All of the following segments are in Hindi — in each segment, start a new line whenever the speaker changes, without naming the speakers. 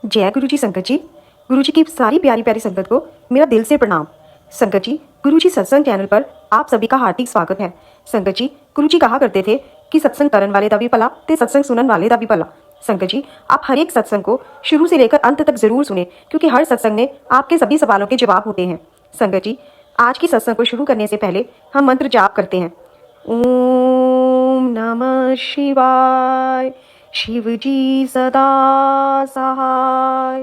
जय गुरु जी संगत जी। गुरु जी की सारी प्यारी प्यारी संगत को मेरा दिल से प्रणाम। संगत जी, गुरु जी सत्संग चैनल पर आप सभी का हार्दिक स्वागत है। संगत जी, गुरु जी कहा करते थे कि सत्संग करन वाले दा भी भला ते सत्संग सुनन वाले दा भी भला। संगत जी, आप हर एक सत्संग को शुरू से लेकर अंत तक जरूर सुने, क्योंकि हर सत्संग में आपके सभी सवालों के जवाब होते हैं। संगत जी, आज की सत्संग को शुरू करने से पहले हम मंत्र जाप करते हैं। ओम नमः शिवाय, शिव जी सदा सहाय।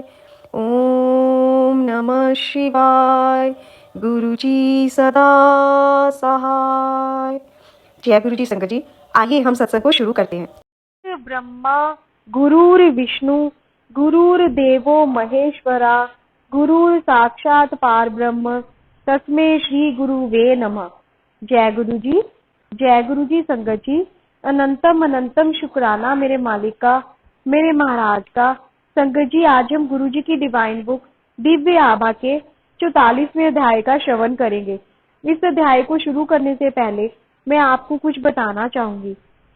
ओम नमः शिवाय, गुरु जी सदा सहाय। जय गुरु जी संगत जी, आइए हम सत्संग को शुरू करते हैं।
ब्रह्मा गुरुर्विष्णु गुरुर्देवो महेश्वरा गुरुर साक्षात पार ब्रह्म तस्मै श्री गुरुवे नमः। जय गुरु जी। जय गुरु जी संगत जी, अनंतम अनंतम शुक्राना मेरे मालिक का, मेरे महाराज का। संगत जी, आज हम गुरु जी की डिवाइन बुक दिव्य आभा के 44वें अध्याय का श्रवण करेंगे। इस अध्याय को शुरू करने से पहले मैं आपको कुछ बताना चाहूंगी।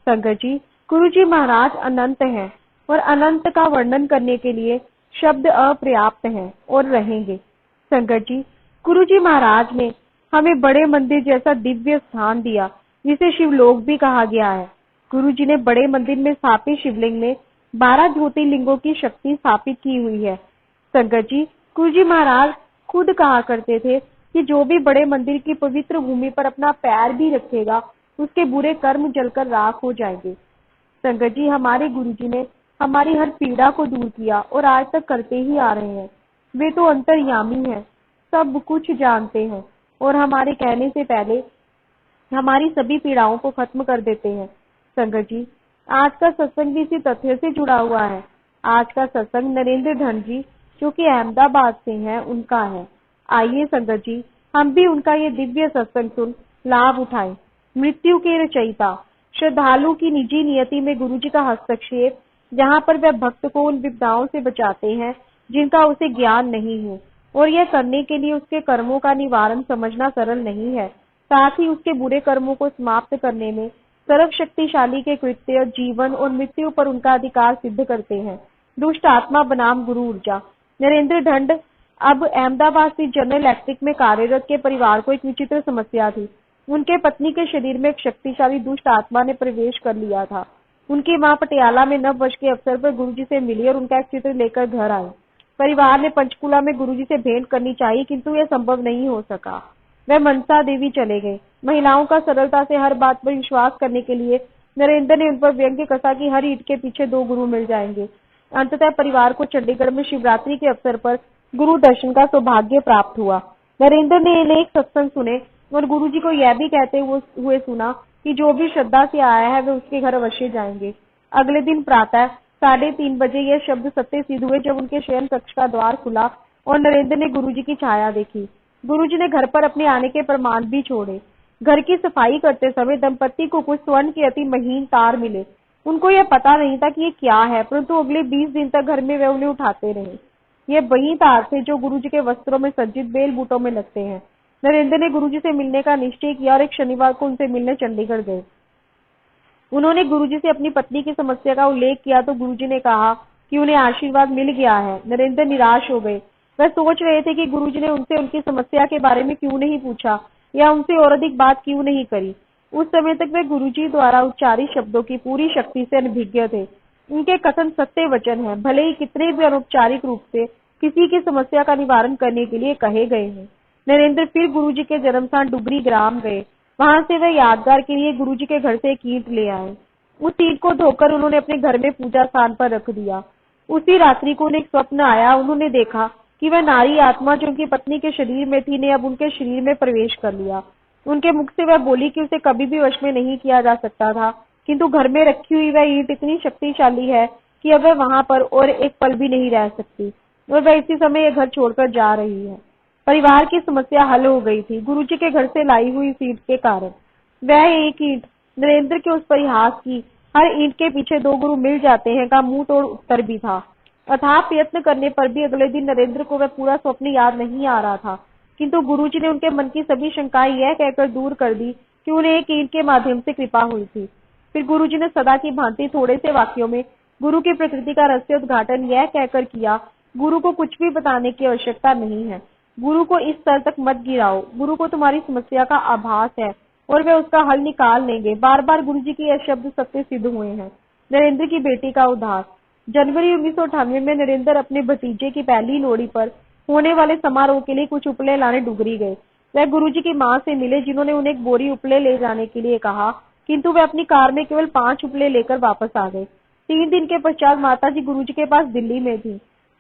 संगत जी, गुरु जी महाराज अनंत हैं और अनंत का वर्णन करने के लिए शब्द अपर्याप्त हैं और रहेंगे। संगत जी, गुरु जी महाराज ने हमें बड़े मंदिर जैसा दिव्य स्थान दिया, जिसे शिवलोक भी कहा गया है। गुरु जी ने बड़े मंदिर में स्थापित शिवलिंग में 12 ज्योतिर्लिंगों की शक्ति स्थापित की हुई है। संगत जी, गुरु जी महाराज खुद कहा करते थे कि जो भी बड़े मंदिर की पवित्र भूमि पर अपना पैर भी रखेगा, उसके बुरे कर्म जलकर राख हो जाएंगे। संगत जी, हमारे गुरु जी ने हमारी हर पीड़ा को दूर किया और आज तक करते ही आ रहे हैं। वे तो अंतर्यामी हैं, सब कुछ जानते हैं और हमारे कहने से पहले हमारी सभी पीड़ाओं को खत्म कर देते हैं। संगत जी, आज का सत्संग भी इसी तथ्य से जुड़ा हुआ है। आज का सत्संग नरेंद्र धन जी, जो कि अहमदाबाद से हैं, उनका है। आइए संगत जी, हम भी उनका ये दिव्य सत्संग सुन लाभ उठाएं। मृत्यु के रचयिता, श्रद्धालु की निजी नियति में गुरु जी का हस्तक्षेप, जहाँ पर वह भक्त को उन विपदाओं से बचाते हैं जिनका उसे ज्ञान नहीं है, और यह करने के लिए उसके कर्मों का निवारण समझना सरल नहीं है, साथ ही उसके बुरे कर्मों को समाप्त करने में सर्वशक्तिशाली के कृत्य जीवन और मृत्यु पर उनका अधिकार सिद्ध करते हैं। दुष्ट आत्मा बनाम गुरु ऊर्जा। नरेंद्र ढंड अब अहमदाबाद स्थित जनरल इलेक्ट्रिक में कार्यरत के परिवार को एक विचित्र समस्या थी। उनके पत्नी के शरीर में एक शक्तिशाली दुष्ट आत्मा ने प्रवेश कर लिया था। उनकी मां पटियाला में नव वर्ष के अवसर पर गुरुजी से मिली और उनका एक चित्र लेकर घर आई। परिवार ने पंचकुला में गुरुजी से भेंट करनी चाहिए, किंतु यह संभव नहीं हो सका। वह मनसा देवी चले गए। महिलाओं का सरलता से हर बात पर विश्वास करने के लिए नरेंद्र ने उन पर व्यंग्य कसा कि हर ईंट के पीछे 2 गुरु मिल जाएंगे। अंततः परिवार को चंडीगढ़ में शिवरात्रि के अवसर पर गुरु दर्शन का सौभाग्य प्राप्त हुआ। नरेंद्र ने अनेक सत्संग सुने और गुरु जी को यह भी कहते हुए सुना कि जो भी श्रद्धा से आया है वे उसके घर अवश्य जाएंगे। अगले दिन प्रातः 3:30 बजे यह शब्द सत्य सिद्ध हुए, जब उनके शयन कक्ष का द्वार खुला और नरेंद्र ने गुरु जी की छाया देखी। गुरु जी ने घर पर अपने आने के प्रमाण भी छोड़े। घर की सफाई करते समय दंपत्ति को कुछ स्वर्ण के अति महीन तार मिले। उनको यह पता नहीं था कि ये क्या है, परंतु अगले 20 दिन तक घर में वे उन्हें उठाते रहे। ये वही तार थे जो गुरु जी के वस्त्रों में सज्जित बेल बूटों में लगते हैं। नरेंद्र ने गुरु जी से मिलने का निश्चय किया और एक शनिवार को उनसे मिलने चंडीगढ़ गए। उन्होंने गुरु जी से अपनी पत्नी की समस्या का उल्लेख किया तो गुरु जी ने कहा कि उन्हें आशीर्वाद मिल गया है। नरेंद्र निराश हो गए। वह सोच रहे थे कि गुरु जी ने उनसे उनकी समस्या के बारे में क्यों नहीं पूछा या उनसे और अधिक बात क्यों नहीं करी। उस समय तक वे गुरु जी द्वारा उच्चारित शब्दों की पूरी शक्ति से अनभिज्ञ थे। उनके कथन सत्य वचन है, भले ही कितने भी अनौपचारिक रूप से किसी की समस्या का निवारण करने के लिए कहे गए हैं। नरेंद्र फिर गुरु जी के जन्म स्थान डुगरी ग्राम गए। वहां से वे यादगार के लिए गुरु जी के घर से एक ईंट ले आए। उस ईंट को धोकर उन्होंने अपने घर में पूजा स्थान पर रख दिया। उसी रात्रि को उन्हें एक स्वप्न आया। उन्होंने देखा कि वह नारी आत्मा जो उनकी पत्नी के शरीर में थी ने अब उनके शरीर में प्रवेश कर लिया। उनके मुख से वह बोली कि उसे कभी भी वश में नहीं किया जा सकता था, किंतु घर में रखी हुई वह ईंट इतनी शक्तिशाली है कि अब वह वहां पर और एक पल भी नहीं रह सकती और वह इसी समय यह घर छोड़कर जा रही है। परिवार की समस्या हल हो गई थी गुरु जी के घर से लाई हुई ईंट के कारण। वह एक ईंट नरेंद्र के उस परिहास की हर ईंट के पीछे 2 गुरु मिल जाते हैं का मुंह तोड़ उत्तर भी था। अथाह प्रयत्न करने पर भी अगले दिन नरेंद्र को वह पूरा स्वप्न याद नहीं आ रहा था, किंतु गुरुजी ने उनके मन की सभी शंकाएं यह कहकर दूर कर दी कि उन्हें एक ईंट के माध्यम से कृपा हुई थी। फिर गुरुजी ने सदा की भांति थोड़े से वाक्यों में गुरु की प्रकृति का रहस्य उद्घाटन यह कहकर किया, गुरु को कुछ भी बताने की आवश्यकता नहीं है। गुरु को इस स्तर तक मत गिराओ। गुरु को तुम्हारी समस्या का आभास है और वे उसका हल निकाल लेंगे। बार बार गुरु जी के यह शब्द सत्य सिद्ध हुए हैं। नरेंद्र की बेटी का उद्धार। जनवरी 1998 में नरेंद्र अपने भतीजे की पहली लोहड़ी पर होने वाले समारोह के लिए कुछ उपले लाने डुगरी गए। वह गुरुजी की मां से मिले, जिन्होंने उन्हें एक बोरी उपले ले जाने के लिए कहा, किंतु वे अपनी कार में केवल 5 उपले लेकर वापस आ गए। 3 दिन के पश्चात माताजी गुरुजी के पास दिल्ली में थी।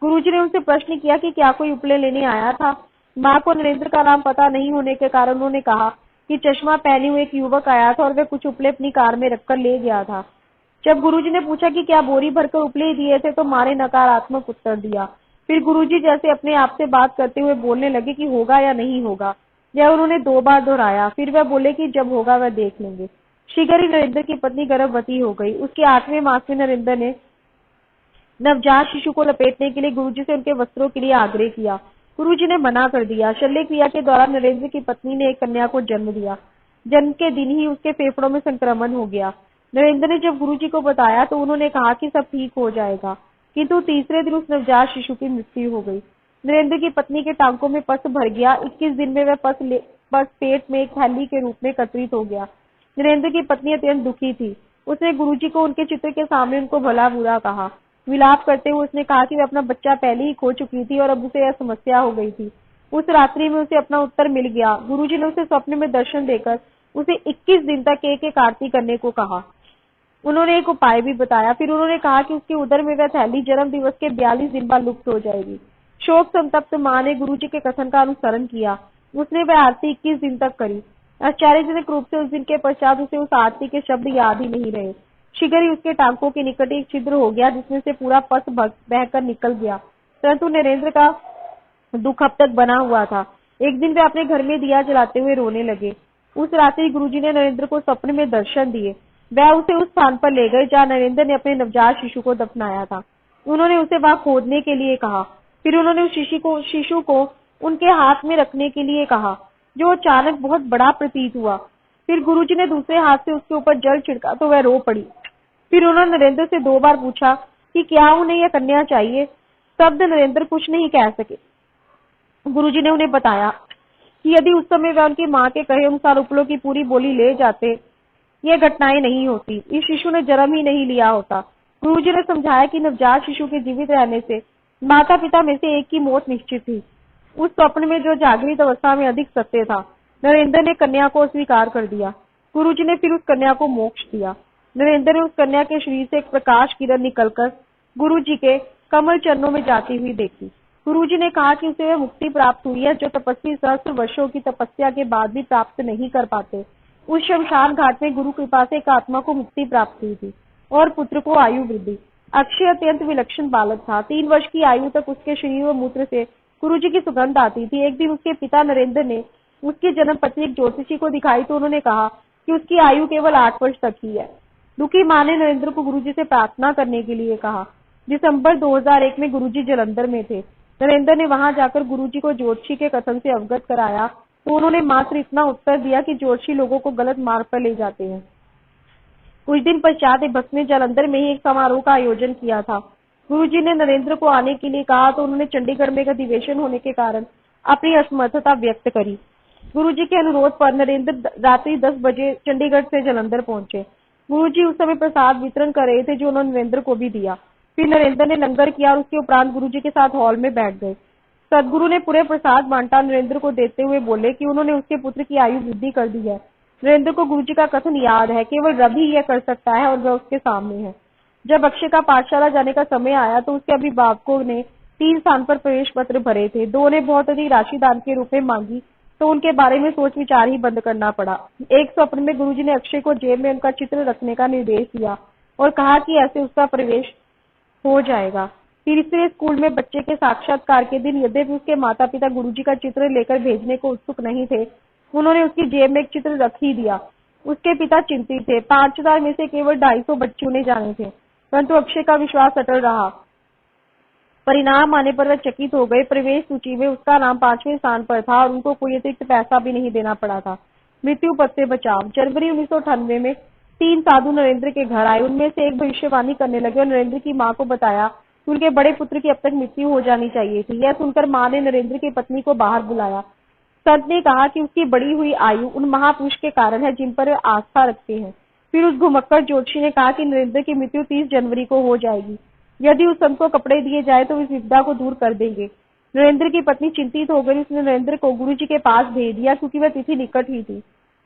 गुरुजी ने उनसे प्रश्न किया कि क्या कोई उपले लेने आया था। मां को नरेंद्र का नाम पता नहीं होने के कारण उन्होंने कहा कि चश्मा पहने हुए एक युवक आया था और वह कुछ उपले अपनी कार में रखकर ले गया था। जब गुरुजी ने पूछा कि क्या बोरी भरकर उपले दिए थे, तो मां ने नकारात्मक उत्तर दिया। फिर गुरुजी जैसे अपने आप से बात करते हुए बोलने लगे कि होगा या नहीं होगा। यह उन्होंने 2 बार दोहराया। फिर वह बोले कि जब होगा वह देख लेंगे। शीघ्र ही नरेंद्र की पत्नी गर्भवती हो गई। उसके 8वें मास में नरेंद्र ने नवजात शिशु को लपेटने के लिए गुरुजी से उनके वस्त्रों के लिए आग्रह किया। गुरुजी ने मना कर दिया। शल्य क्रिया के दौरान नरेंद्र की पत्नी ने एक कन्या को जन्म दिया। जन्म के दिन ही उसके फेफड़ों में संक्रमण हो गया। नरेंद्र ने जब गुरुजी को बताया तो उन्होंने कहा कि सब ठीक हो जाएगा, किंतु तीसरे दिन उस नवजात शिशु की मृत्यु हो गई। नरेंद्र की पत्नी के टांकों में पस भर गया। 21 दिन में वह पस पेट में एक थैली के रूप में एकत्रित हो गया। नरेंद्र की पत्नी अत्यंत दुखी थी। उसने गुरुजी को उनके चित्र के सामने उनको भला बुरा कहा। विलाप करते हुए उसने कहा कि वह अपना बच्चा पहले ही खो चुकी थी और अब उसे यह समस्या हो गई थी। उस रात्रि में उसे अपना उत्तर मिल गया। गुरुजी ने उसे स्वप्न में दर्शन देकर उसे 21 दिन तक एक आरती करने को कहा। उन्होंने एक उपाय भी बताया। फिर उन्होंने कहा कि उसके उदर में वह थैली जन्म दिवस के 42 दिन बाद लुप्त हो जाएगी। शोक संतप्त मां ने गुरुजी के कथन का अनुसरण किया। उसने वह आरती 21 दिन तक करी। आश्चर्यजनक रूप से उस दिन के पश्चात उसे उस आरती के शब्द याद ही नहीं रहे। शीघ्र ही उसके टांकों के निकट एक छिद्र हो गया, जिसमें से पूरा पस बहकर निकल गया। परंतु नरेंद्र का दुख अब तक बना हुआ था। एक दिन वे अपने घर में दिया जलाते हुए रोने लगे। उस रात्रि गुरुजी ने नरेंद्र को स्वप्न में दर्शन दिए। वह उसे उस स्थान पर ले गए जहाँ नरेंद्र ने अपने नवजात शिशु को दफनाया था। उन्होंने उसे वहां खोदने के लिए कहा। फिर उन्होंने उस शिशु को उनके हाथ में रखने के लिए कहा, जो अचानक बहुत बड़ा प्रतीत हुआ। फिर गुरुजी ने दूसरे हाथ से उसके ऊपर जल छिड़का तो वह रो पड़ी। फिर उन्होंने नरेंद्र से 2 बार पूछा कि क्या उन्हें यह कन्या चाहिए। तब नरेंद्र कुछ नहीं कह सके। गुरुजी ने उन्हें बताया कि यदि उस समय वह उनकी मां के कहे अनुसार उपलों की पूरी बोली ले जाते, ये घटनाएं नहीं होती। इस शिशु ने जन्म ही नहीं लिया होता। गुरुजी ने समझाया कि नवजात शिशु के जीवित रहने से माता पिता में से एक की मौत निश्चित थी। उस स्वप्न में जो जागृत अवस्था में अधिक सत्य था, नरेंद्र ने कन्या को अस्वीकार कर दिया। गुरुजी ने फिर उस कन्या को मोक्ष दिया। नरेंद्र ने उस कन्या के शरीर से एक प्रकाश किरण निकलकर गुरुजी के कमल चरणों में जाती हुई देखी। गुरुजी ने कहा कि उसे वह मुक्ति प्राप्त हुई है जो तपस्वी सहस्त्र वर्षों की तपस्या के बाद भी प्राप्त नहीं कर पाते। उस शमशान घाट में गुरु कृपा से एक आत्मा को मुक्ति प्राप्त हुई थी और पुत्र को आयु वृद्धि। अक्षय अत्यंत विलक्षण बालक था। 3 वर्ष की आयु तक उसके शरीर व मूत्र से गुरुजी की सुगंध आती थी। एक दिन उसके पिता नरेंद्र ने उसकी जन्म पत्नी एक ज्योतिषी को दिखाई तो उन्होंने कहा कि उसकी आयु केवल 8 वर्ष तक ही है। दुखी मां ने नरेंद्र को गुरुजी से प्रार्थना करने के लिए कहा। दिसंबर 2001 में गुरुजी जालंधर में थे। नरेंद्र ने वहां जाकर गुरुजी को ज्योतिषी के कथन से अवगत कराया तो उन्होंने मात्र इतना उत्तर दिया कि ज्योतिषी लोगों को गलत मार्ग पर ले जाते हैं। कुछ दिन पश्चात एक भक्त ने जालंधर में ही एक समारोह का आयोजन किया था। गुरुजी ने नरेंद्र को आने के लिए कहा तो उन्होंने चंडीगढ़ में एक अधिवेशन होने के कारण अपनी असमर्थता व्यक्त करी। गुरुजी के अनुरोध पर नरेंद्र रात्रि 10 बजे चंडीगढ़ से जालंधर पहुंचे। गुरुजी उस समय प्रसाद वितरण कर रहे थे जो उन्होंने नरेंद्र को भी दिया। फिर नरेंद्र ने लंगर किया और उसके उपरांत गुरुजी के साथ हॉल में बैठ गए। सदगुरु ने पूरे प्रसाद बांटा। नरेंद्र को देते हुए बोले कि उन्होंने उसके पुत्र की आयु वृद्धि कर दी है। नरेंद्र को गुरुजी का कथन याद है, केवल रब ही यह कर सकता है और वह उसके सामने है। जब अक्षय का पाठशाला जाने का समय आया तो उसके अभिभावकों ने 3 स्थान पर प्रवेश पत्र भरे थे। 2 ने बहुत अधिक राशि दान के रूप में मांगी तो उनके बारे में सोच विचार ही बंद करना पड़ा। एक स्वप्न में गुरुजी ने अक्षय को जेब में उनका चित्र रखने का निर्देश दिया और कहा कि ऐसे उसका प्रवेश हो जाएगा। तीसरे स्कूल में बच्चे के साक्षात्कार के दिन यद्यपि उसके माता पिता गुरुजी का चित्र लेकर भेजने को उत्सुक नहीं थे, उन्होंने उसकी जेब में एक चित्र रख ही दिया। उसके पिता चिंतित थे। 5000 में से केवल 250 बच्चे उन्हें जाने थे, परंतु अक्षय का विश्वास अटल रहा। परिणाम आने पर वह चकित हो गए। प्रवेश सूची में उसका नाम 5वें स्थान पर था और उनको कोई अतिरिक्त पैसा भी नहीं देना पड़ा था। मृत्यु पथ से बचाव। जनवरी 1998 में 3 साधु नरेंद्र के घर आए। उनमें से एक भविष्यवाणी करने लगे और नरेंद्र की माँ को बताया कि उनके बड़े पुत्र की अब तक मृत्यु हो जानी चाहिए थी। यह सुनकर माँ ने नरेंद्र की पत्नी को बाहर बुलाया। संत ने कहा कि उसकी बढ़ी हुई आयु उन महापुरुष के कारण है जिन पर वे आस्था रखते हैं। फिर उस घुमक्कड़ ज्योतिषी ने कहा कि नरेंद्र की मृत्यु 30 जनवरी को हो जाएगी। यदि उस संत को कपड़े दिए जाए तो इस विपदा को दूर कर देंगे। नरेंद्र की पत्नी चिंतित हो गई। उसने नरेंद्र को गुरुजी के पास भेज दिया क्योंकि वह तिथि निकट ही थी।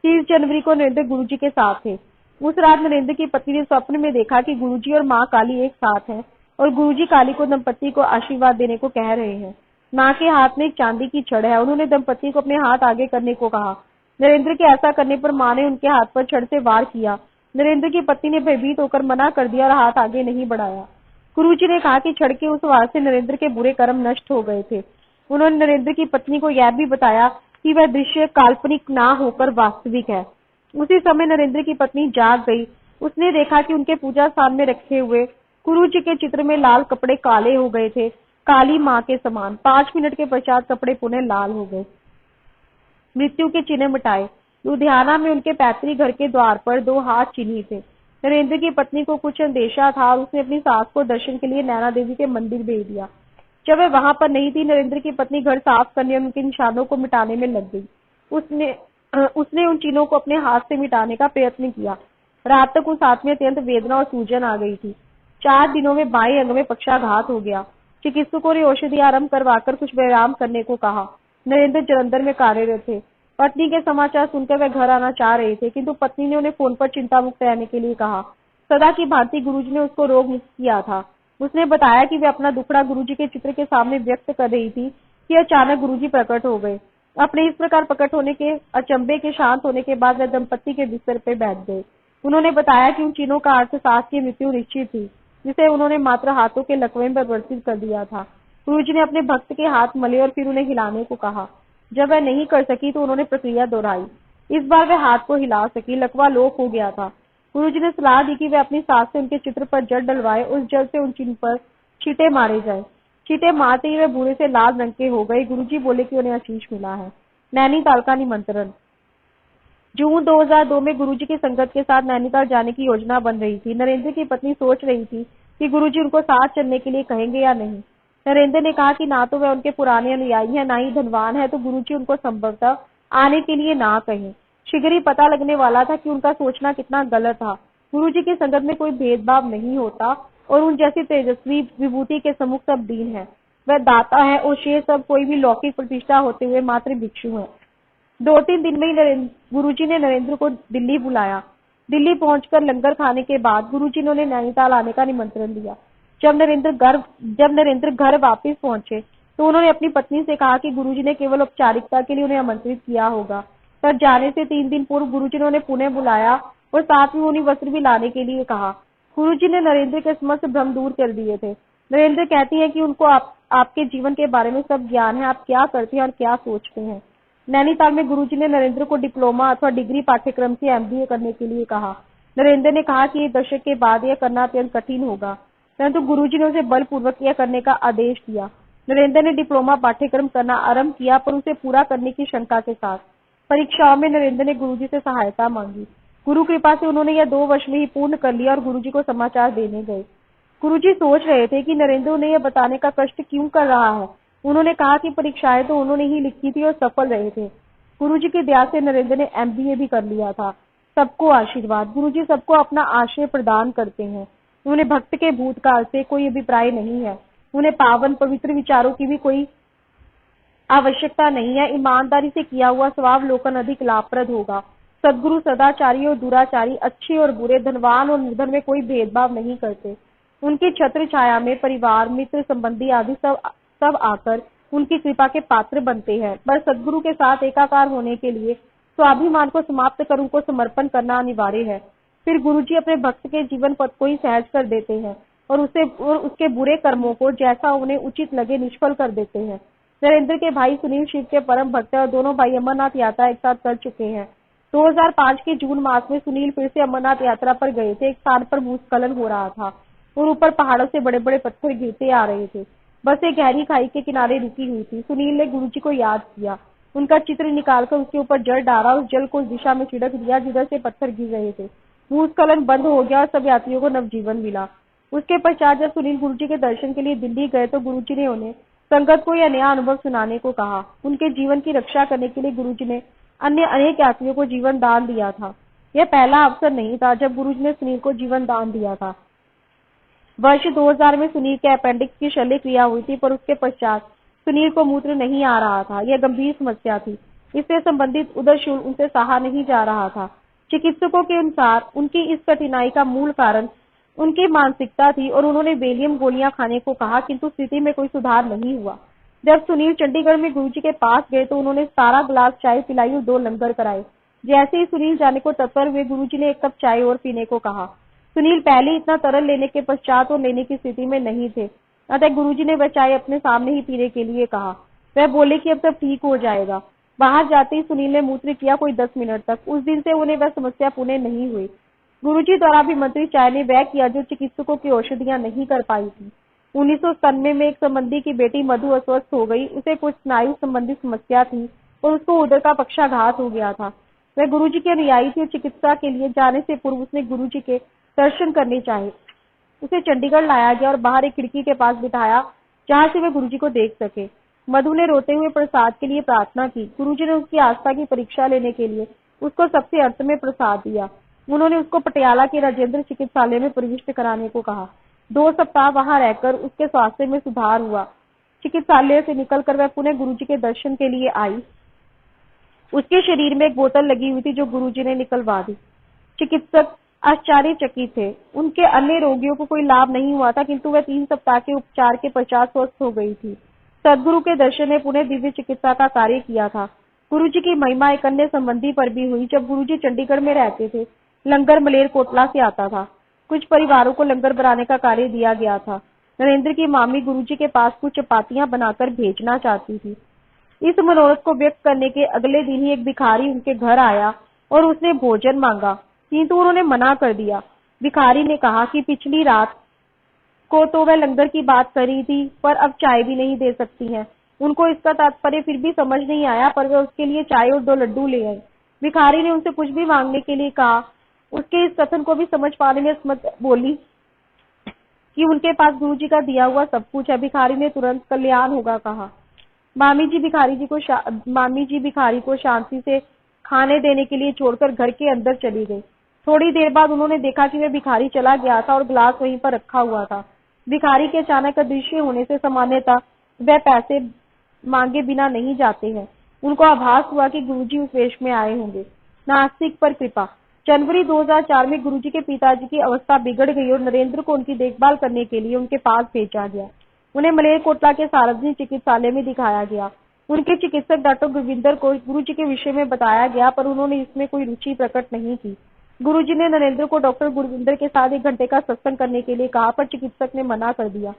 30 जनवरी को नरेंद्र गुरुजी के साथ थे। उस रात नरेंद्र की पत्नी ने स्वप्न में देखा कि गुरुजी और माँ काली एक साथ हैं और गुरुजी काली को दंपति को आशीर्वाद देने को कह रहे हैं। माँ के हाथ में एक चांदी की छड़ है। उन्होंने दंपति को अपने हाथ आगे करने को कहा। नरेंद्र के ऐसा करने पर माँ ने उनके हाथ पर छड़ से वार किया। नरेंद्र की पत्नी ने भयभीत होकर मना कर दिया और हाथ आगे नहीं बढ़ाया। गुरुजी ने कहा कि छड़ के उस वार से नरेंद्र के बुरे कर्म नष्ट हो गए थे। उन्होंने नरेंद्र की पत्नी को यह भी बताया कि वह दृश्य काल्पनिक ना होकर वास्तविक है। उसी समय नरेंद्र की पत्नी जाग गई। उसने देखा कि उनके पूजा स्थान में रखे हुए गुरुजी के चित्र में लाल कपड़े काले हो गए थे, काली माँ के समान। 5 मिनट के पश्चात कपड़े पुनः लाल हो गए। मृत्यु के चिन्ह मिटाए। लुधियाना में उनके पैतृक घर के द्वार पर 2 हाथ चिन्ह थे। नरेंद्र की पत्नी को कुछ अंदेशा था और उसने अपनी सास को दर्शन के लिए नैना देवी के मंदिर भेज दिया। जब वह वहां पर नहीं थी, नरेंद्र की पत्नी घर साफ करने और उनके निशानों को मिटाने में लग गई। उसने उन चिन्हों को अपने हाथ से मिटाने का प्रयत्न किया। रात तक उस हाथ में अत्यंत वेदना और सूजन आ गई थी। 4 दिनों में बाएं अंग में पक्षाघात हो गया। चिकित्सकों ने औषधि आरंभ करवाकर कुछ व्यायाम करने को कहा। नरेंद्र जलंधर में कार्यरत थे। पत्नी के समाचार सुनकर वह घर आना चाह रहे थे, किंतु पत्नी ने उन्हें फोन पर चिंता मुक्त रहने के लिए कहा। सदा की भांति गुरुजी ने उसको रोग मुक्त किया था। उसने बताया कि वे अपना दुखड़ा गुरुजी के चित्र के सामने व्यक्त कर रही थी कि अचानक गुरुजी प्रकट हो गए। अपने इस प्रकार प्रकट होने के अचंभे के शांत होने के बाद वह दंपति के बिस्तर पर बैठ गए। उन्होंने बताया कि उन चिन्हों का अर्थ सास की मृत्यु निश्चित थी, जिसे उन्होंने मात्र हाथों के लकवे में परिवर्तित कर दिया था। गुरुजी ने अपने भक्त के हाथ मले और फिर उन्हें हिलाने को कहा। जब वह नहीं कर सकी तो उन्होंने प्रक्रिया दोहराई। इस बार वह हाथ को हिला सकी। लकवा लोप हो गया था। गुरुजी ने सलाह दी कि वे अपनी सास से उनके चित्र पर जल डलवाए। उस जल से उन चिन्ह पर छींटे मारे जाए। छींटे मारते ही वे भूरे से लाल रंग के हो गए। गुरुजी बोले कि उन्हें आशीष मिला है। नैनीताल का निमंत्रण। जून 2002 में गुरुजी की संगत के साथ नैनीताल जाने की योजना बन रही थी। नरेंद्र की पत्नी सोच रही थी कि गुरुजी उनको साथ चलने के लिए कहेंगे या नहीं। नरेंद्र ने कहा कि ना तो वह उनके पुराने अनुयायी हैं, ना ही धनवान है, तो गुरुजी उनको संभवतः आने के लिए ना कहें। शीघ्र ही पता लगने वाला था कि उनका सोचना कितना गलत था। गुरुजी की संगत में कोई भेदभाव नहीं होता और उन जैसी तेजस्वी विभूति के सम्मुख सब दीन है। वह दाता है और शेर सब कोई भी लौकिक प्रतिष्ठा होते हुए मात्र भिक्षु है। 2-3 दिन में ही गुरुजी ने नरेंद्र को दिल्ली बुलाया। दिल्ली पहुंचकर लंगर खाने के बाद गुरुजी ने उन्हें नैनीताल आने का निमंत्रण दिया। जब नरेंद्र घर वापस पहुंचे तो उन्होंने अपनी पत्नी से कहा कि गुरुजी ने केवल औपचारिकता के लिए उन्हें आमंत्रित किया होगा। पर जाने से 3 दिन पूर्व गुरुजी ने उन्हें पुणे बुलाया और साथ में उन्हें वस्त्र भी लाने के लिए कहा। गुरुजी ने नरेंद्र के समस्त भ्रम दूर कर दिए थे। नरेंद्र कहती है कि उनको आपके जीवन के बारे में सब ज्ञान है, आप क्या करते हैं और क्या सोचते हैं। नैनीताल में गुरुजी ने नरेंद्र को डिप्लोमा अथवा डिग्री पाठ्यक्रम से MBA करने के लिए कहा। नरेंद्र ने कहा कि 1 दशक के बाद यह करना अत्यंत कठिन होगा, परंतु गुरुजी ने उसे बलपूर्वक यह करने का आदेश दिया। नरेंद्र ने डिप्लोमा पाठ्यक्रम करना आरंभ किया, पर उसे पूरा करने की शंका के साथ। परीक्षाओं में नरेंद्र ने गुरुजी से सहायता मांगी। गुरु कृपा से उन्होंने यह 2 वर्ष में ही पूर्ण कर लिया और गुरुजी को समाचार देने गए। गुरुजी सोच रहे थे कि नरेंद्र उन्हें यह बताने का कष्ट क्यों कर रहा है। उन्होंने कहा कि परीक्षाएं तो उन्होंने ही लिखी थी और सफल रहे थे। गुरुजी की दया से नरेंद्र ने MBA भी कर लिया था। सबको आशीर्वाद। गुरुजी सबको अपना आश्रय प्रदान करते हैं। उन्हें भक्त के भूतकाल से कोई अभिप्राय नहीं है। उन्हें पावन पवित्र विचारों की भी कोई आवश्यकता नहीं है। ईमानदारी से किया हुआ स्वावलोकन अधिक लाभप्रद होगा। सद्गुरु सदाचारी और दुराचारी, अच्छे और बुरे, धनवान और निर्धन में कोई भेदभाव नहीं करते। उनकी छत्र छाया में परिवार, मित्र, संबंधी आदि सब आकर उनकी कृपा के पात्र बनते हैं। पर सद्गुरु के साथ एकाकार होने के लिए स्वाभिमान को समाप्त कर उनको समर्पण करना अनिवार्य है। फिर गुरुजी अपने भक्त के जीवन पथ को ही सहज कर देते हैं और उसके बुरे कर्मों को जैसा उन्हें उचित लगे निष्फल कर देते हैं। नरेंद्र के भाई सुनील शिव के परम भक्त और दोनों भाई अमरनाथ यात्रा एक साथ कर चुके हैं। 2005 के जून मास में सुनील फिर से अमरनाथ यात्रा पर गए थे। एक स्थान पर भूस्खलन हो रहा था और ऊपर पहाड़ों से बड़े बड़े पत्थर गिरते आ रहे थे। बस एक गहरी खाई के किनारे रुकी हुई थी। सुनील ने गुरुजी को याद किया, उनका चित्र निकालकर उसके ऊपर जल डाला, उस जल को उस दिशा में छिड़क दिया जिधर से पत्थर गिर रहे थे। भूस्खलन बंद हो गया और सब यात्रियों को नवजीवन मिला। उसके पश्चात जब सुनील गुरुजी के दर्शन के लिए दिल्ली गए तो गुरुजी ने उन्हें संगत को यह नया अनुभव सुनाने को कहा। उनके जीवन की रक्षा करने के लिए गुरुजी ने अन्य अनेक यात्रियों को जीवन दान दिया था। यह पहला अवसर नहीं था जब गुरुजी ने सुनील को जीवन दान दिया था। वर्ष 2000 में सुनील के अपेंडिक्स की शल्य क्रिया हुई थी, पर उसके पश्चात सुनील को मूत्र नहीं आ रहा था। यह गंभीर समस्या थी। इससे संबंधित उदर शूल उनसे सहा नहीं जा रहा था। चिकित्सकों के अनुसार उनकी इस कठिनाई का मूल कारण उनकी मानसिकता थी और उन्होंने वेलियम गोलियां खाने को कहा, किंतु स्थिति में कोई सुधार नहीं हुआ। जब सुनील चंडीगढ़ में गुरुजी के पास गए तो उन्होंने 17 गिलास चाय पिलाई और 2 लंगर कराए। जैसे ही सुनील जाने को तत्पर हुए, गुरुजी ने 1 कप चाय और पीने को कहा। सुनील पहले इतना तरल लेने के पश्चात और लेने की स्थिति में नहीं थे, अतः गुरुजी ने वह चाय अपने सामने ही पीने के लिए कहा। वह बोले कि अब सब ठीक हो जाएगा। बाहर जाते ही सुनील ने मूत्र किया कोई 10 मिनट तक। उस दिन से उन्हें वह समस्या पुनः नहीं हुई। गुरुजी द्वारा अभिमंत्रित चाय ने वह किया जो चिकित्सकों की औषधियां नहीं कर पाई थी। 1997 में एक संबंधी की बेटी मधु अस्वस्थ हो गई। उसे कुछ स्नायु संबंधी समस्या थी और उसको उदर का पक्षाघात हो गया था। वह गुरुजी की अनुयायी थी और चिकित्सा के लिए जाने से पूर्व उसने गुरुजी के दर्शन करने चाहे। उसे चंडीगढ़ लाया गया और बाहर एक खिड़की के पास बिठाया जहां से वह गुरुजी को देख सके। मधु ने रोते हुए प्रसाद के लिए प्रार्थना की। गुरुजी ने उसकी आस्था की परीक्षा लेने के लिए उसको सबसे अंत में प्रसाद दिया। उन्होंने उसको पटियाला के राजेंद्र चिकित्सालय में प्रविष्ट कराने को कहा। 2 सप्ताह वहां रहकर उसके स्वास्थ्य में सुधार हुआ। चिकित्सालय से निकलकर वह पुनः गुरुजी के दर्शन के लिए आई। उसके शरीर में एक बोतल लगी हुई थी जो गुरुजी ने निकलवा दी। चिकित्सक आश्चर्यचकित थे। उनके अन्य रोगियों को कोई लाभ नहीं हुआ था, किंतु वह 3 सप्ताह के उपचार के पश्चात स्वस्थ हो गई थी। सदगुरु के दर्शन ने पुनः दिव्य चिकित्सा का कार्य किया था। गुरुजी की महिमा एक अन्य संबंधी पर भी हुई। जब गुरुजी चंडीगढ़ में रहते थे, लंगर मलेरकोटला से आता था। कुछ परिवारों को लंगर बनाने का कार्य दिया गया था। नरेंद्र की मामी गुरुजी के पास कुछ चपातियां बनाकर भेजना चाहती थी। इस मनोरथ को व्यक्त करने के अगले दिन ही एक भिखारी उनके घर आया और उसने भोजन मांगा, किंतु उन्होंने मना कर दिया। भिखारी ने कहा कि पिछली रात को तो वह लंगर की बात कर रही थी, पर अब चाय भी नहीं दे सकती हैं। उनको इसका तात्पर्य फिर भी समझ नहीं आया, पर वे उसके लिए चाय और 2 लड्डू ले आए। भिखारी ने उनसे कुछ भी मांगने के लिए कहा। उसके इस कथन को भी समझ पाने में असमर्थ बोली कि उनके पास गुरुजी का दिया हुआ सब कुछ है। भिखारी ने तुरंत कल्याण होगा कहा। मामी जी भिखारी को शांति से खाने देने के लिए छोड़कर घर के अंदर चली गई। थोड़ी देर बाद उन्होंने देखा कि वह भिखारी चला गया था और गिलास वहीं पर रखा हुआ था। भिखारी के अचानक अदृश्य होने से सामान्यतः वह पैसे मांगे बिना नहीं जाते हैं। उनको आभास हुआ कि गुरुजी उस वेश में आए होंगे। नास्तिक पर कृपा। जनवरी 2004 में गुरुजी के पिताजी की अवस्था बिगड़ गई और नरेंद्र को उनकी देखभाल करने के लिए उनके पास भेजा गया। उन्हें मलेरकोटला के सार्वजनिक चिकित्सालय में दिखाया गया। उनके चिकित्सक डॉक्टर गुरविंदर को गुरुजी के विषय में बताया गया, पर उन्होंने इसमें कोई रुचि प्रकट नहीं की। गुरुजी ने नरेंद्र को डॉक्टर गुरविंदर के साथ 1 घंटे का सत्संग करने के लिए कहा, पर चिकित्सक ने मना कर दिया।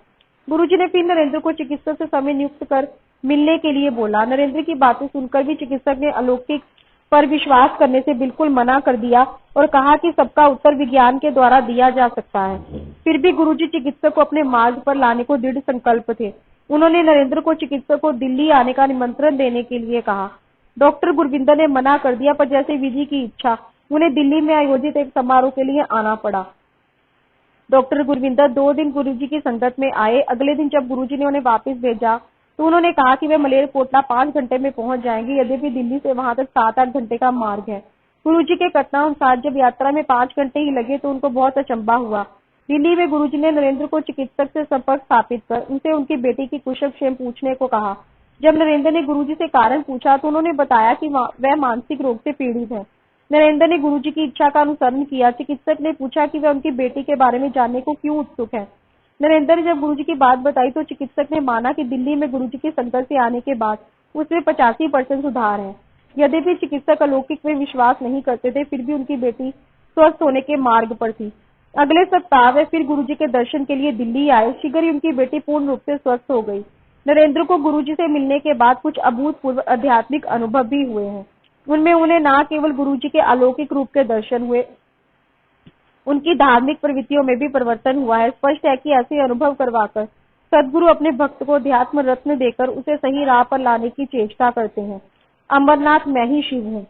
गुरुजी ने फिर नरेंद्र को चिकित्सक से समय नियुक्त कर मिलने के लिए बोला। नरेंद्र की बातें सुनकर भी चिकित्सक ने अलौकिक पर विश्वास करने से बिल्कुल मना कर दिया और कहा कि सबका उत्तर विज्ञान के द्वारा दिया जा सकता है। फिर भी गुरुजी चिकित्सक को अपने मार्ग पर लाने को दृढ़ संकल्प थे। उन्होंने नरेंद्र को चिकित्सक को दिल्ली आने का निमंत्रण देने के लिए कहा। डॉक्टर गुरविंदर ने मना कर दिया, पर जैसे विधि की इच्छा उन्हें दिल्ली में आयोजित एक समारोह के लिए आना पड़ा। डॉक्टर गुरविंदर 2 दिन गुरुजी की संगत में आए। अगले दिन जब गुरुजी ने उन्हें वापस भेजा तो उन्होंने कहा कि वे मलेरकोटला 5 घंटे में पहुंच जाएंगे, यद्यपि दिल्ली से वहां तक 7-8 घंटे का मार्ग है। गुरुजी के कथनानुसार जब यात्रा में 5 घंटे ही लगे तो उनको बहुत अचंभा हुआ। दिल्ली में गुरुजी ने नरेंद्र को चिकित्सक से संपर्क स्थापित कर उनसे उनकी बेटी की कुशलक्षेम पूछने को कहा। जब नरेंद्र ने गुरुजी से कारण पूछा तो उन्होंने बताया कि वह मानसिक रोग से पीड़ित है। नरेंद्र ने गुरुजी की इच्छा का अनुसरण किया। चिकित्सक ने पूछा कि वह उनकी बेटी के बारे में जानने को क्यों उत्सुक है। नरेंद्र ने जब गुरुजी की बात बताई तो चिकित्सक ने माना कि दिल्ली में गुरुजी की संगत से आने के बाद उसमें 85% सुधार है। यद्यपि चिकित्सक अलौकिक में विश्वास नहीं करते थे, फिर भी उनकी बेटी स्वस्थ होने के मार्ग पर थी। अगले सप्ताह वे फिर गुरुजी के दर्शन के लिए दिल्ली आए। शीघ्र ही उनकी बेटी पूर्ण रूप से स्वस्थ हो गई। नरेंद्र को गुरुजी से मिलने के बाद कुछ अभूतपूर्व आध्यात्मिक अनुभव भी हुए हैं। उनमें उन्हें न केवल गुरुजी के अलौकिक रूप के दर्शन हुए, उनकी धार्मिक प्रवृत्तियों में भी परिवर्तन हुआ है। स्पष्ट है कि ऐसे अनुभव करवाकर सदगुरु अपने भक्त को अध्यात्म रत्न देकर उसे सही राह पर लाने की चेष्टा करते हैं। अमरनाथ मैं ही शिव हूँ।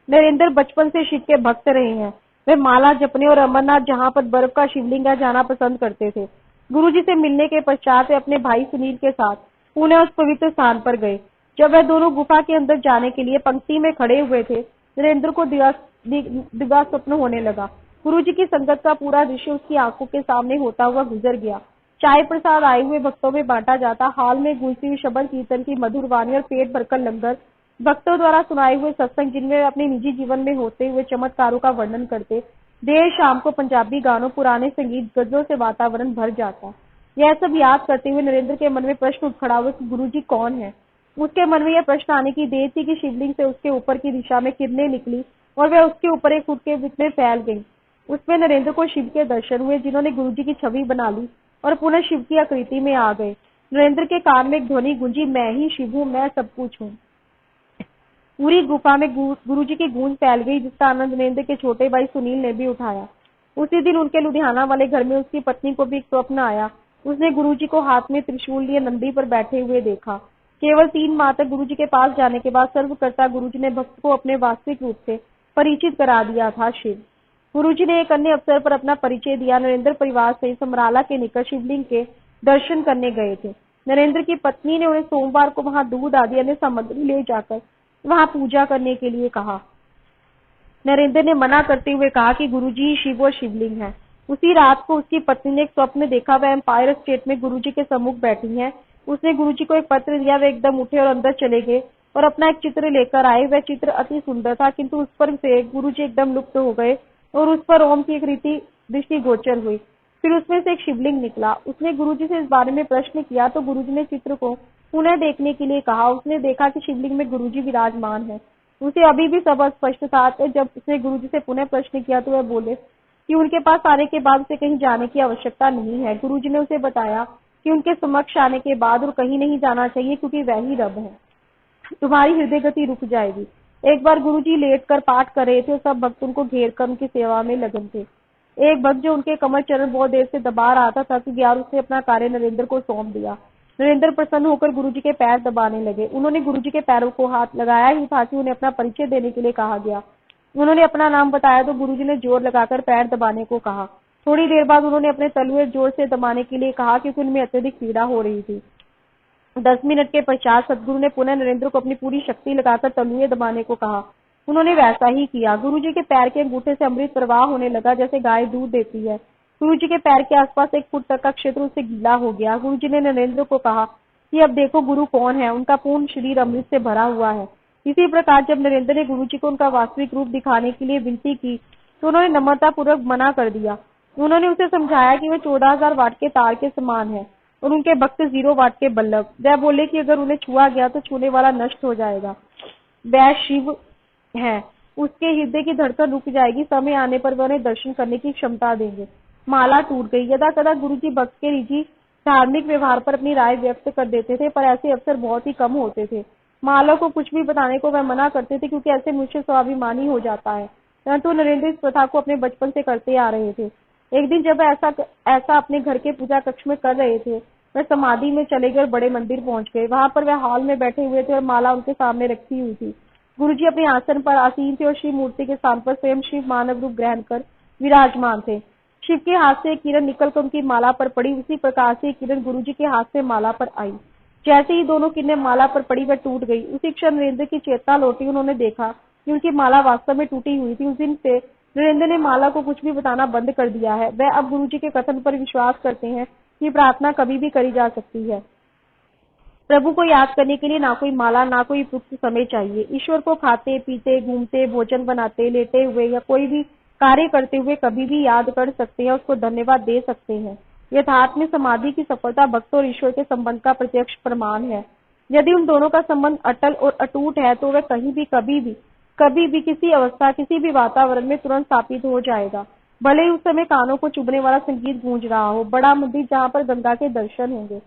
नरेंद्र बचपन से शिव के भक्त रहे हैं। वे माला जपने और अमरनाथ जहाँ पर बर्फ का शिवलिंग है जाना पसंद करते थे। गुरुजी से मिलने के पश्चात वे अपने भाई सुनील के साथ पुनः उस पवित्र स्थान पर गए। जब वह दोनों गुफा के अंदर जाने के लिए पंक्ति में खड़े हुए थे, नरेंद्र को दिव्य स्वप्न होने लगा। गुरुजी की संगत का पूरा दृश्य उसकी आंखों के सामने होता हुआ गुजर गया। चाय प्रसाद आए हुए भक्तों में बांटा जाता, हाल में गूंजती हुई शब्द कीर्तन की मधुर वाणी और पेट भरकर लंगर, भक्तों द्वारा सुनाए हुए सत्संग जिनमें अपने निजी जीवन में होते हुए चमत्कारों का वर्णन करते। देर शाम को पंजाबी गानों, पुराने संगीत, गजलों से वातावरण भर जाता। यह सब याद करते हुए नरेंद्र के मन में प्रश्न उठ खड़ा हुआ कि गुरुजी कौन है। उसके मन में यह प्रश्न आने की देर थी कि शिवलिंग से उसके ऊपर की दिशा में किरणें निकली और वह उसके ऊपर 1 फुट के बीच में फैल गई। उसमें नरेंद्र को शिव के दर्शन हुए, जिन्होंने गुरुजी की छवि बना ली और पुनः शिव की आकृति में आ गए। नरेंद्र के कान में एक ध्वनि गूंजी, मैं ही शिव हूँ, मैं सब कुछ हूँ। पूरी गुफा में गुरुजी की गूंज फैल गई, जिसका आनंद नरेंद्र के छोटे भाई सुनील ने भी उठाया। उसी दिन उनके लुधियाना वाले घर में उसकी पत्नी को भी एक स्वप्न आया। उसने गुरुजी को हाथ में त्रिशूल लिए नंदी पर बैठे हुए देखा। केवल 3 माह तक गुरुजी के पास जाने के बाद सर्वकर्ता गुरुजी ने भक्त को अपने वास्तविक रूप से परिचित करा दिया था, शिव। गुरुजी ने एक अन्य अवसर पर अपना परिचय दिया। नरेंद्र परिवार से समराला के निकट शिवलिंग के दर्शन करने गए थे। नरेंद्र की पत्नी ने उन्हें सोमवार को वहां दूध आदि अन्य सामग्री ले जाकर वहां पूजा करने के लिए कहा। नरेंद्र ने मना करते हुए कहा कि गुरुजी शिव और शिवलिंग है। उसी रात को उसकी पत्नी ने एक स्वप्न देखा, वह एम्पायर स्टेट में गुरुजी के सम्मुख बैठी हैं। उसने गुरुजी को एक पत्र दिया, वे एकदम उठे और अंदर चले गए और अपना एक चित्र लेकर आए। वह चित्र अति सुंदर था, किंतु उस पर से गुरुजी एकदम लुप्त हो गए और उस पर ओम की एक रीति दृष्टि गोचर हुई। फिर उसमें से एक शिवलिंग निकला। उसने गुरुजी से इस बारे में प्रश्न किया तो गुरुजी ने चित्र को पुनः देखने के लिए कहा। उसने देखा कि शिवलिंग में गुरुजी विराजमान है। उसे अभी भी सब स्पष्ट था। जब उसने गुरुजी से पुनः प्रश्न किया तो वह बोले कि उनके पास आने के बाद उसे कहीं जाने की आवश्यकता नहीं है। गुरुजी ने उसे बताया कि उनके समक्ष आने के बाद और कहीं नहीं जाना चाहिए, क्योंकि वह ही रब है। तुम्हारी हृदय गति रुक जाएगी। एक बार गुरुजी लेटकर पाठ कर रहे थे और सब भक्त उनको घेर कर उनकी सेवा में लगन थे। एक भक्त जो उनके कमर चरण बहुत देर से दबा रहा था, थक गया और उसने अपना कार्य नरेंद्र को सौंप दिया। नरेंद्र प्रसन्न होकर गुरुजी के पैर दबाने लगे। उन्होंने गुरुजी के पैरों को हाथ लगाया ही था कि उन्हें अपना परिचय देने के लिए कहा गया। उन्होंने अपना नाम बताया तो गुरुजी ने जोर लगाकर पैर दबाने को कहा। थोड़ी देर बाद उन्होंने अपने तलुए जोर से दबाने के लिए कहा, क्योंकि उनमें अत्यधिक पीड़ा हो रही थी। 10 मिनट के पश्चात सदगुरु ने पुनः नरेंद्र को अपनी पूरी शक्ति लगाकर तलुए दबाने को कहा। उन्होंने वैसा ही किया। गुरुजी के पैर के अंगूठे से अमृत प्रवाह होने लगा, जैसे गाय दूध देती है। गुरुजी के पैर के आसपास 1 फुट तक का क्षेत्र उससे गीला हो गया। गुरुजी ने नरेंद्र को कहा कि अब देखो गुरु कौन है, उनका पूर्ण शरीर अमृत से भरा हुआ है। इसी प्रकार जब नरेंद्र ने गुरुजी को उनका वास्तविक रूप दिखाने के लिए विनती की तो उन्होंने नम्रता पूर्वक मना कर दिया। उन्होंने उसे समझाया कि वे 14,000 वाट के तार के समान है और उनके भक्त 0 वाट के बल्लभ। वह बोले कि अगर उन्हें छुआ गया तो छूने वाला नष्ट हो जाएगा। वह शिव है, उसके हृदय की धड़कन रुक जाएगी। समय आने पर वह उन्हें दर्शन करने की क्षमता देंगे। माला टूट गई। यदा कदा गुरुजी भक्त के निजी धार्मिक व्यवहार पर अपनी राय व्यक्त कर देते थे, पर ऐसे अवसर बहुत ही कम होते थे। माला को कुछ भी बताने को वह मना करते थे, क्योंकि ऐसे मनुष्य स्वाभिमानी हो जाता है। परंतु नरेंद्र इस प्रथा को अपने बचपन से करते आ रहे थे। एक दिन जब ऐसा अपने घर के पूजा कक्ष में कर रहे थे, वह समाधि में चले गए और बड़े मंदिर पहुंच गए। वहां पर वह हॉल में बैठे हुए थे और माला उनके सामने रखी हुई थी। गुरुजी अपने आसन पर आसीन थे और शिव मूर्ति के स्थान पर स्वयं शिव मानव रूप ग्रहण कर विराजमान थे। शिव के हाथ से एक किरण निकलकर उनकी माला पर पड़ी। उसी प्रकार से एक किरण गुरुजी के हाथ से माला पर आई। जैसे ही दोनों किरणें माला पर पड़ी, वह टूट गई। उसी क्षण नरेंद्र की चेतना लौटी। उन्होंने देखा कि उनकी माला वास्तव में टूटी हुई थी। उस दिन से नरेंद्र ने माला को कुछ भी बताना बंद कर दिया है। वह अब गुरुजी के कथन पर विश्वास करते हैं कि प्रार्थना कभी भी करी जा सकती है। प्रभु को याद करने के लिए ना कोई माला, ना कोई उपयुक्त समय चाहिए। ईश्वर को खाते पीते, घूमते, भोजन बनाते, लेटे हुए या कोई भी कार्य करते हुए कभी भी याद कर सकते हैं, उसको धन्यवाद दे सकते हैं। यथार्थ में समाधि की सफलता भक्त और ईश्वर के संबंध का प्रत्यक्ष प्रमाण है। यदि उन दोनों का संबंध अटल और अटूट है तो वह कहीं भी कभी भी किसी अवस्था, किसी भी वातावरण में तुरंत स्थापित हो जाएगा। भले ही उस समय कानों को चुभने वाला संगीत गूंज रहा हो, बड़ा मंदिर जहाँ पर गंगा के दर्शन होंगे।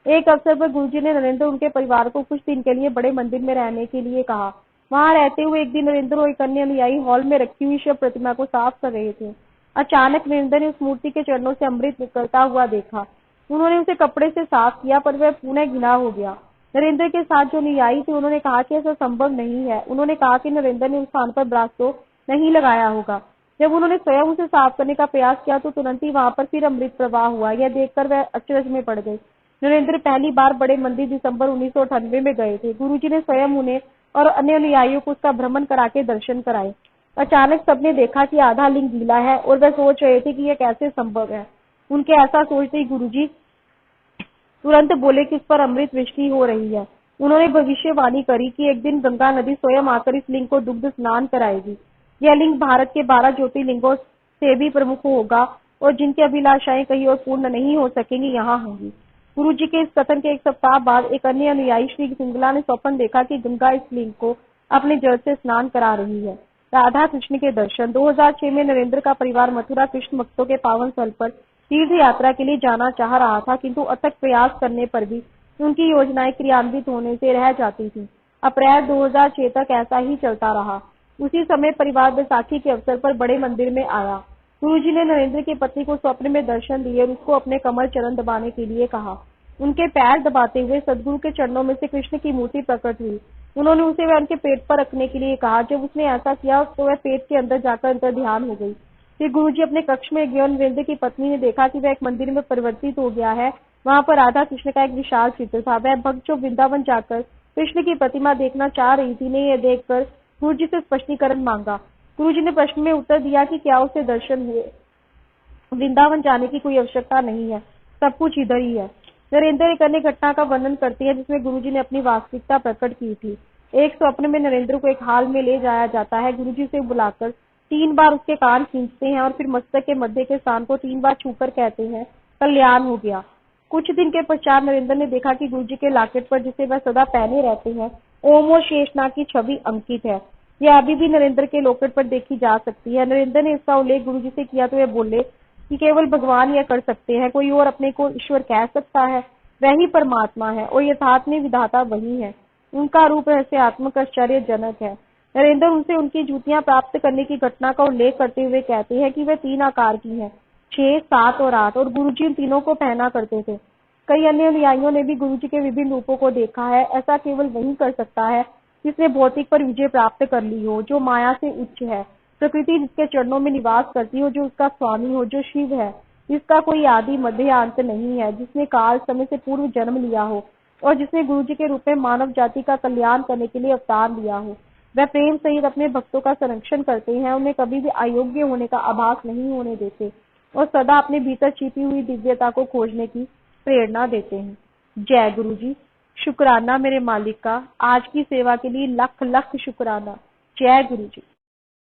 एक अवसर पर गुरुजी ने नरेंद्र उनके परिवार को कुछ दिन के लिए बड़े मंदिर में रहने के लिए कहा। वहां रहते हुए एक दिन नरेंद्र और एक अन्य अनुयायी हॉल में रखी हुई शिव प्रतिमा को साफ कर रहे थे। अचानक नरेंद्र ने उस मूर्ति के चरणों से अमृत निकलता हुआ देखा। उन्होंने उसे कपड़े से साफ किया, पर वह पुनः घिना हो गया। नरेंद्र के साथ जो अनुयायी थे उन्होंने कहा कि ऐसा संभव नहीं है। उन्होंने कहा कि नरेंद्र ने उस स्थान पर ब्रास तो नहीं लगाया होगा। जब उन्होंने स्वयं उसे साफ करने का प्रयास किया तो तुरंत ही वहां पर फिर अमृत प्रवाह हुआ। यह देखकर वह अचरज में पड़ गए। नरेंद्र पहली बार बड़े मंदिर दिसंबर 1998 में गए थे। गुरुजी ने स्वयं उन्हें और अन्य अनुयायियों को उसका भ्रमण करा के दर्शन कराए। अचानक सबने देखा कि आधा लिंग गीला है और वह सोच रहे थे कि यह कैसे संभव है। उनके ऐसा सोचते ही गुरुजी तुरंत बोले कि इस पर अमृत वृष्टि हो रही है। उन्होंने भविष्यवाणी करी कि एक दिन गंगा नदी स्वयं आकर इस लिंग को दुग्ध स्नान कराएगी। यह लिंग भारत के 12 ज्योतिर्लिंगों से भी प्रमुख होगा और जिनकी अभिलाषाएं कहीं और पूर्ण नहीं हो सकेंगी यहाँ होंगी। गुरु जी के इस कथन के एक सप्ताह बाद एक अन्य अनुयायी श्री सिंगला ने स्वप्न देखा कि गंगा इस लिंग को अपने जल से स्नान करा रही है। राधा कृष्ण के दर्शन। 2006 में नरेंद्र का परिवार मथुरा कृष्ण भक्तों के पावन स्थल पर तीर्थ यात्रा के लिए जाना चाह रहा था, किंतु अथक प्रयास करने पर भी उनकी योजनाएं क्रियान्वित होने से रह जाती थी। अप्रैल 2006 तक ऐसा ही चलता रहा। उसी समय परिवार बैसाखी के अवसर पर बड़े मंदिर में आया। गुरुजी ने नरेंद्र की पत्नी को स्वप्न में दर्शन दिए और उसको अपने कमर चरण दबाने के लिए कहा। उनके पैर दबाते हुए सदगुरु के चरणों में से कृष्ण की मूर्ति प्रकट हुई। उन्होंने उसे वह उनके पेट पर रखने के लिए कहा। जब उसने ऐसा किया तो वह पेट के अंदर जाकर अंतर ध्यान हो गई। फिर गुरुजी अपने कक्ष में गए और नरेंद्र की पत्नी ने देखा कि वह एक मंदिर में परिवर्तित हो गया है। वहां पर राधा कृष्ण का एक विशाल चित्र था। वह भक्त जो वृंदावन जाकर कृष्ण की प्रतिमा देखना चाह रही थी ने यह देखकर गुरुजी से स्पष्टीकरण मांगा। गुरुजी ने प्रश्न में उत्तर दिया कि क्या उसे दर्शन हुए, वृंदावन जाने की कोई आवश्यकता नहीं है, सब कुछ इधर ही है। नरेंद्र एक अन्य घटना का वर्णन करते हैं जिसमें गुरुजी ने अपनी वास्तविकता प्रकट की थी। एक स्वप्न में नरेंद्र को एक हाल में ले जाया जाता है। गुरुजी से बुलाकर 3 बार उसके कान खींचते हैं और फिर मस्तक के मध्य के स्थान को 3 बार छूकर कहते हैं कल्याण हो गया। कुछ दिन के पश्चात नरेंद्र ने देखा कि गुरुजी के लॉकेट पर, जिसे वह सदा पहने रहते हैं, ओम और शेषनाग की छवि अंकित है। यह अभी भी नरेंद्र के लॉकेट पर देखी जा सकती है। नरेंद्र ने इसका उल्लेख गुरुजी से किया तो वे बोले कि केवल भगवान यह कर सकते हैं, कोई और अपने को ईश्वर कह सकता है? वही परमात्मा है और यथार्थ में विधाता वही है। उनका रूप रहस्यात्मक आश्चर्यजनक है। नरेंद्र उनसे उनकी जूतियां प्राप्त करने की घटना का उल्लेख करते हुए कहते हैं कि वे 3 आकार की हैं, 6, 7 और 8, और गुरुजी उन तीनों को पहना करते थे। कई अन्य अनुयायियों ने भी गुरुजी के विभिन्न रूपों को देखा है। ऐसा केवल वही कर सकता है जिसने भौतिक पर विजय प्राप्त कर ली हो, जो माया से उच्च है, प्रकृति जिसके चरणों में निवास करती हो, जो उसका स्वामी हो, जो शिव है, जिसका कोई आदि मध्य या अंत नहीं है, जिसने काल समय से पूर्व जन्म लिया हो और जिसने गुरुजी के रूप में मानव जाति का कल्याण करने के लिए अवतार लिया हो। वह प्रेम सहित अपने भक्तों का संरक्षण करते हैं, उन्हें कभी भी अयोग्य होने का आभास नहीं होने देते और सदा अपने भीतर छिपी हुई दिव्यता को खोजने की प्रेरणा देते हैं। जय गुरु जी। शुक्राना मेरे मालिक का, आज की सेवा के लिए लख लख शुक्राना। जय गुरु जी।